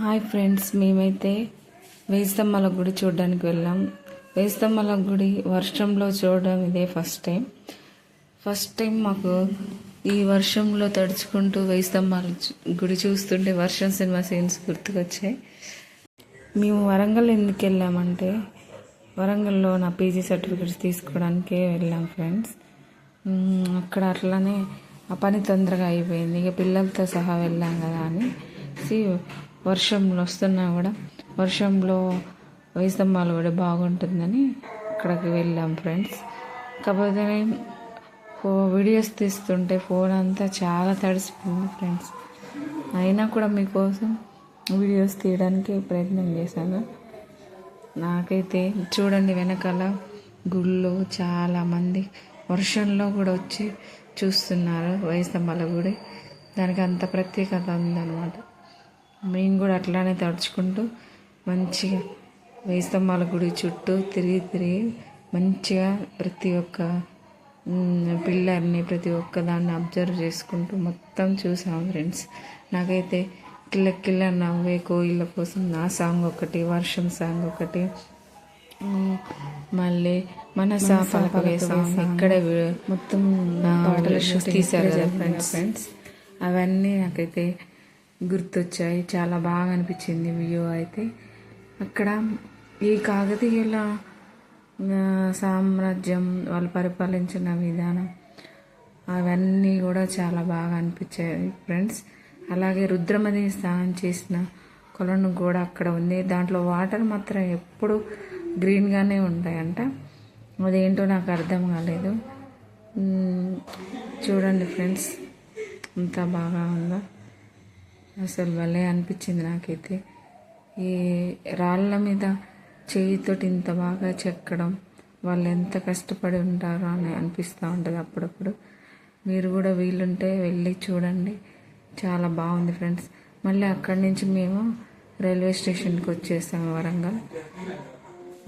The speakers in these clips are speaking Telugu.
హాయ్ ఫ్రెండ్స్, మేమైతే వేయిస్తంభాల గుడి చూడడానికి వెళ్ళాం. వేయిస్తంభాల గుడి వర్షంలో చూడడం ఇదే ఫస్ట్ టైం మాకు ఈ వర్షంలో తడుచుకుంటూ వేయిస్తంభాల గుడి చూస్తుంటే వర్షం సినిమా సీన్స్ గుర్తుకొచ్చాయి. మేము వరంగల్ ఎందుకు వెళ్ళామంటే వరంగల్లో నా పీజీ సర్టిఫికెట్స్ తీసుకోవడానికే వెళ్ళాం ఫ్రెండ్స్. అక్కడ అట్లానే ఆ పని తొందరగా అయిపోయింది. ఇక పిల్లలతో సహా వెళ్ళాం కదా అని వర్షంలో వస్తున్నా కూడా వర్షంలో వేయిస్తంభాల గుడి బాగుంటుందని అక్కడికి వెళ్ళాం ఫ్రెండ్స్. కాకపోతే వీడియోస్ తీస్తుంటే ఫోన్ అంతా చాలా తడిసిపోయింది ఫ్రెండ్స్. అయినా కూడా మీకోసం వీడియోస్ తీయడానికి ప్రయత్నం చేశాను. నాకైతే చూడండి, వెనకాల గుళ్ళు చాలామంది వర్షంలో కూడా వచ్చి చూస్తున్నారు వేయిస్తంభాల గుడి. దానికి అంత ప్రత్యేకత ఉందన్నమాట. మేము కూడా అట్లానే తడుచుకుంటూ మంచిగా వేయిస్తంభాల గుడి చుట్టూ తిరిగి మంచిగా ప్రతి ఒక్క పిల్లర్ని ప్రతి ఒక్క దాన్ని అబ్జర్వ్ చేసుకుంటూ మొత్తం చూసాం ఫ్రెండ్స్. నాకైతే కిల్ల కిల్ల నవ్వే కోయిల కోసం నా సాంగ్ ఒకటి, వర్షం సాంగ్ ఒకటి, మళ్ళీ మనసా పలకవే సాంగ్ ఇక్కడే మొత్తం పాటలు తీశారు కదా ఫ్రెండ్స్. అవన్నీ నాకైతే గుర్తొచ్చాయి. చాలా బాగా అనిపించింది వ్యూ. అయితే అక్కడ ఈ కాకతీయుల సామ్రాజ్యం వాళ్ళు పరిపాలించిన విధానం అవన్నీ కూడా చాలా బాగా అనిపించాయి ఫ్రెండ్స్. అలాగే రుద్రమది స్నానం చేసిన కొలను కూడా అక్కడ ఉంది. దాంట్లో వాటర్ మాత్రం ఎప్పుడు గ్రీన్గానే ఉంటాయంట. అదేంటో నాకు అర్థం కాలేదు. చూడండి ఫ్రెండ్స్, అంత బాగా ఉందా, అసలు భలే అనిపించింది నాకైతే. ఈ రాళ్ళ మీద చేయితోటి ఇంత బాగా చెక్కడం, వాళ్ళు ఎంత కష్టపడి ఉంటారో అని అనిపిస్తూ ఉంటుంది అప్పుడప్పుడు. మీరు కూడా వీలుంటే వెళ్ళి చూడండి, చాలా బాగుంది ఫ్రెండ్స్. మళ్ళీ అక్కడి నుంచి మేము రైల్వే స్టేషన్కి వచ్చేసాము వరంగల్.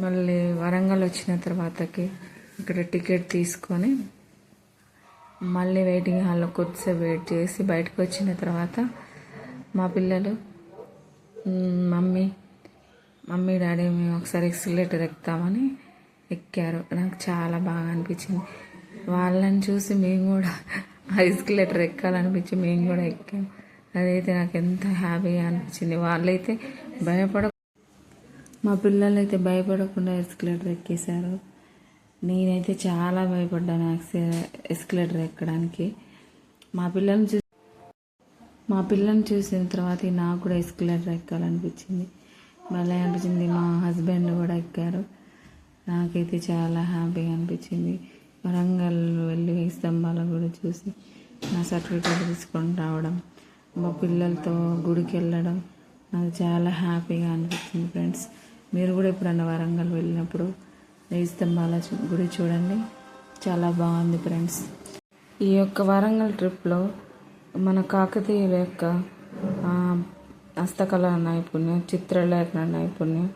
మళ్ళీ వరంగల్ వచ్చిన తర్వాతకి ఇక్కడ టికెట్ తీసుకొని మళ్ళీ వెయిటింగ్ హాల్లో కొద్దిసేపు వెయిట్ చేసి బయటకు వచ్చిన తర్వాత మా పిల్లలు మమ్మీ డాడీ మేము ఒకసారి ఎక్స్కలేటర్ ఎక్కుతామని ఎక్కారు. నాకు చాలా బాగా అనిపించింది. వాళ్ళని చూసి మేము కూడా ఎక్స్కలేటర్ ఎక్కాలనిపించి మేము కూడా ఎక్కాము. అదైతే నాకు ఎంత హ్యాపీగా అనిపించింది. వాళ్ళైతే మా పిల్లలైతే భయపడకుండా ఎక్స్కలేటర్ ఎక్కేశారు. నేనైతే చాలా భయపడ్డాను ఎస్కలేటర్ ఎక్కడానికి. మా పిల్లల్ని చూసిన తర్వాత నాకు కూడా ఎస్కలేటర్ ఎక్కాలనిపించింది. మళ్ళీ అనిపించింది. మా హస్బెండ్ కూడా ఎక్కారు. నాకైతే చాలా హ్యాపీగా అనిపించింది. వరంగల్ వెళ్ళి వేయిస్తంభాల గుడి చూసి నా సర్టిఫికేట్ తీసుకొని రావడం, మా పిల్లలతో గుడికి వెళ్ళడం నాకు చాలా హ్యాపీగా అనిపించింది ఫ్రెండ్స్. మీరు కూడా ఎప్పుడన్నా వరంగల్ వెళ్ళినప్పుడు వేయిస్తంభాల గుడి చూడండి, చాలా బాగుంది ఫ్రెండ్స్. ఈ యొక్క వరంగల్ ట్రిప్లో మన కాకతీయుల యొక్క హస్తకళ నైపుణ్యం, చిత్రలేఖన నైపుణ్యం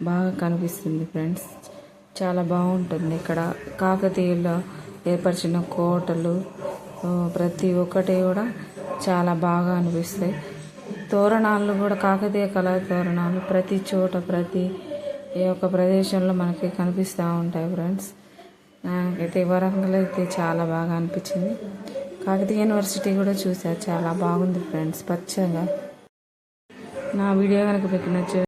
బాగా కనిపిస్తుంది ఫ్రెండ్స్. చాలా బాగుంటుంది. ఇక్కడ కాకతీయుల్లో ఏర్పరిచిన కోటలు ప్రతి ఒక్కటి కూడా చాలా బాగా అనిపిస్తాయి. తోరణాలు కూడా కాకతీయ కళా తోరణాలు ప్రతి చోట ప్రతి ఒక్క ప్రదేశంలో మనకి కనిపిస్తూ ఉంటాయి ఫ్రెండ్స్. నాకైతే వరంగల్ అయితే చాలా బాగా అనిపించింది. కాకతీయ యూనివర్సిటీ కూడా చూసా, చాలా బాగుంది ఫ్రెండ్స్ పచ్చగా. నా వీడియో కనుక మీకు నచ్చే